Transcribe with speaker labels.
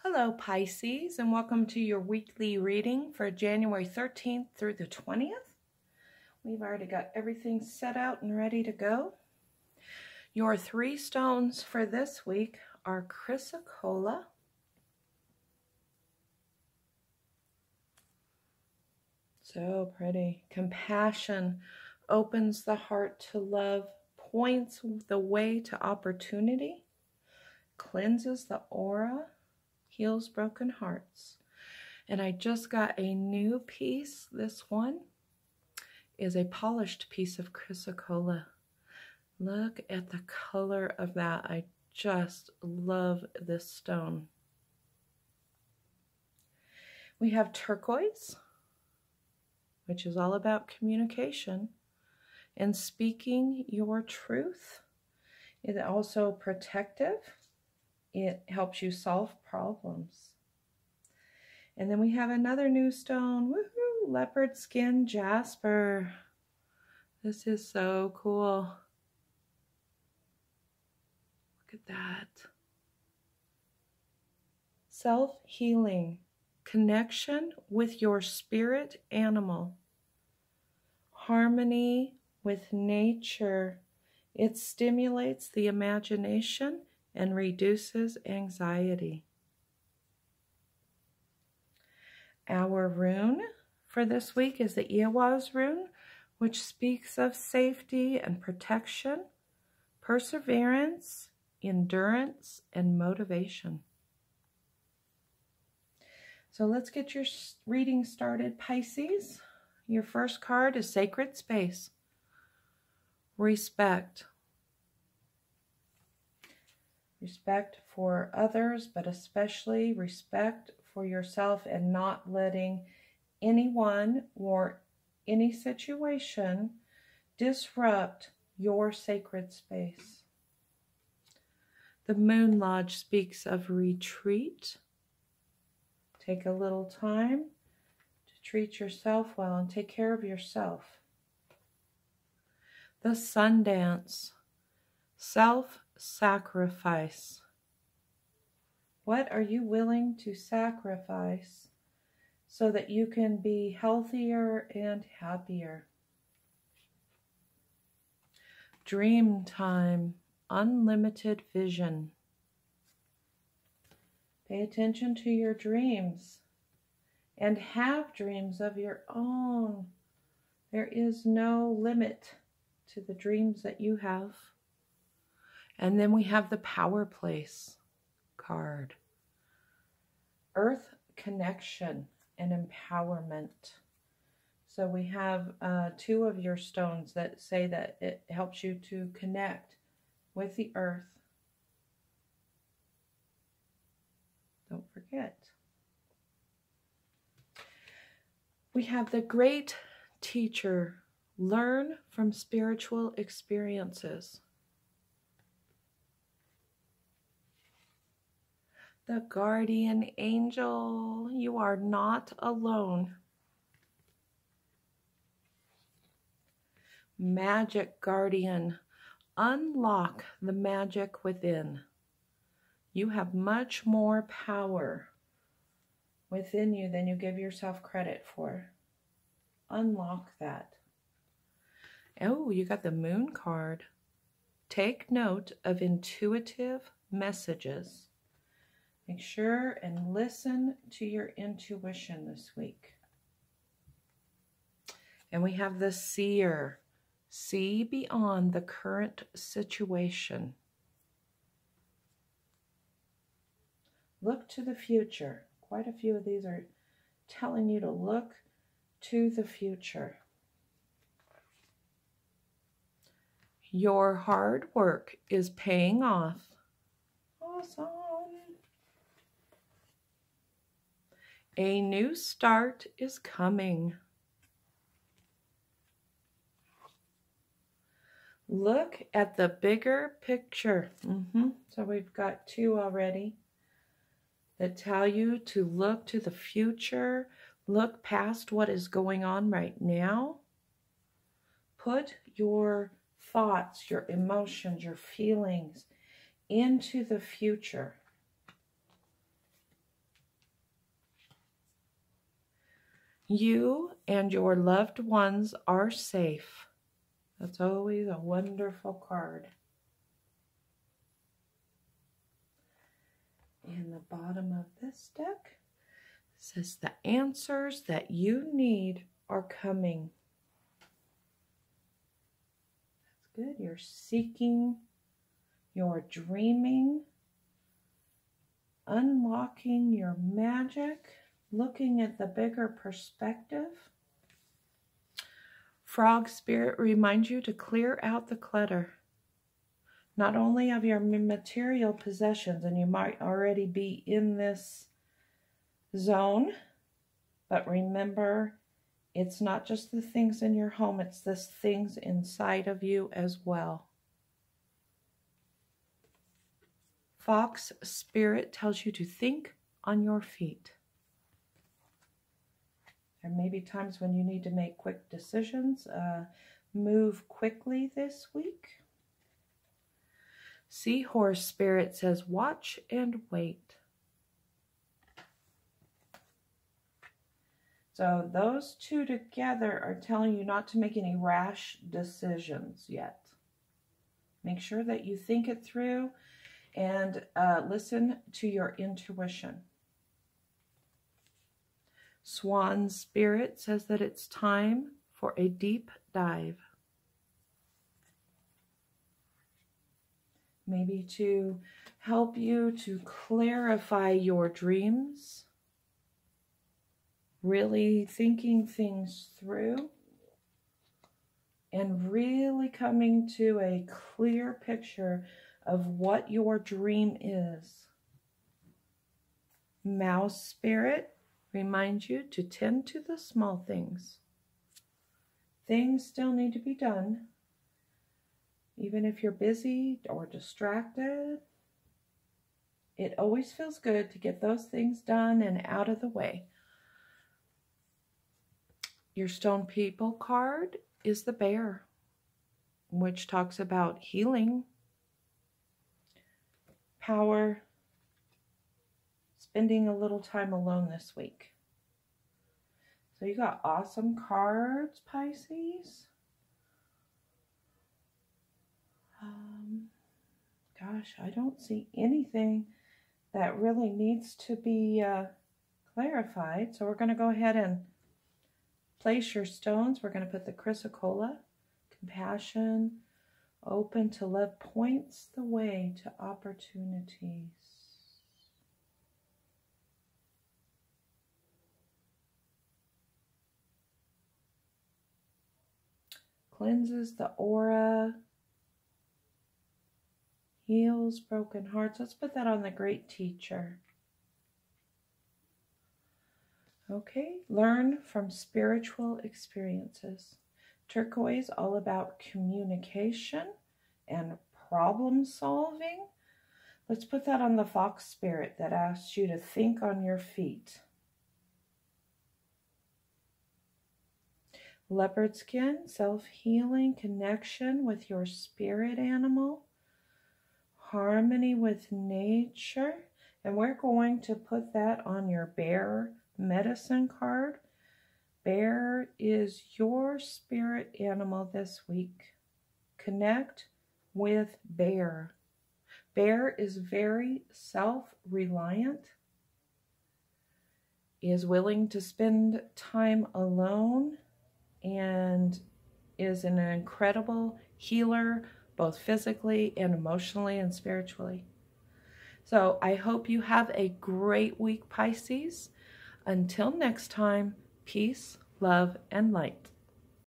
Speaker 1: Hello Pisces, and welcome to your weekly reading for January 13th through the 20th. We've already got everything set out and ready to go. Your three stones for this week are chrysocolla, so pretty, compassion opens the heart to love, points the way to opportunity, cleanses the aura, heals broken hearts. And I just got a new piece. This one is a polished piece of chrysocolla. Look at the color of that. I just love this stone. We have turquoise, which is all about communication and speaking your truth. It's also protective. It helps you solve problems. And then we have another new stone, woohoo, leopard skin jasper. This is so cool. Look at that. Self-healing, connection with your spirit animal, harmony with nature. It stimulates the imagination and reduces anxiety. Our rune for this week is the Iawaz rune, which speaks of safety and protection, perseverance, endurance, and motivation. So let's get your reading started, Pisces. Your first card is Sacred Space. Respect. Respect for others, but especially respect for yourself and not letting anyone or any situation disrupt your sacred space. The Moon Lodge speaks of retreat. Take a little time to treat yourself well and take care of yourself. The Sun Dance, self-sacrifice. What are you willing to sacrifice so that you can be healthier and happier? Dream time, unlimited vision. Pay attention to your dreams and have dreams of your own. There is no limit to the dreams that you have. And then we have the Power Place card. Earth connection and empowerment. So we have two of your stones that say that it helps you to connect with the earth. Don't forget. We have the Great Teacher. Learn from spiritual experiences. The Guardian Angel, you are not alone. Magic Guardian, unlock the magic within. You have much more power within you than you give yourself credit for. Unlock that. Oh, you got the Moon card. Take note of intuitive messages. Make sure and listen to your intuition this week. And we have the Seer. See beyond the current situation. Look to the future. Quite a few of these are telling you to look to the future. Your hard work is paying off. Awesome. A new start is coming. Look at the bigger picture. So we've got two already that tell you to look to the future, look past what is going on right now. Put your thoughts, your emotions, your feelings into the future. You and your loved ones are safe. That's always a wonderful card. In the bottom of this deck says the answers that you need are coming. That's good. You're seeking, you're dreaming, unlocking your magic, looking at the bigger perspective. Frog Spirit reminds you to clear out the clutter, not only of your material possessions, and you might already be in this zone, but remember, it's not just the things in your home, it's the things inside of you as well. Fox Spirit tells you to think on your feet. There may be times when you need to make quick decisions. Move quickly this week. Seahorse Spirit says, watch and wait. So those two together are telling you not to make any rash decisions yet. Make sure that you think it through and listen to your intuition. Swan Spirit says that it's time for a deep dive. Maybe to help you to clarify your dreams, really thinking things through, and really coming to a clear picture of what your dream is. Mouse Spirit reminds you to tend to the small things. Things still need to be done. Even if you're busy or distracted, it always feels good to get those things done and out of the way. Your Stone People card is the Bear, which talks about healing, power, spending a little time alone this week. So you got awesome cards, Pisces. Gosh, I don't see anything that really needs to be clarified. So we're going to go ahead and place your stones. We're going to put the chrysocolla, compassion, open to love, points the way to opportunities. Cleanses the aura, heals broken hearts. Let's put that on the Great Teacher. Okay, learn from spiritual experiences. Turquoise, all about communication and problem solving. Let's put that on the Fox Spirit that asks you to think on your feet. Leopard skin, self-healing, connection with your spirit animal, harmony with nature, and we're going to put that on your Bear medicine card. Bear is your spirit animal this week. Connect with Bear. Bear is very self-reliant, is willing to spend time alone, and is an incredible healer, both physically and emotionally and spiritually. So I hope you have a great week, Pisces. Until next time, peace, love, and light.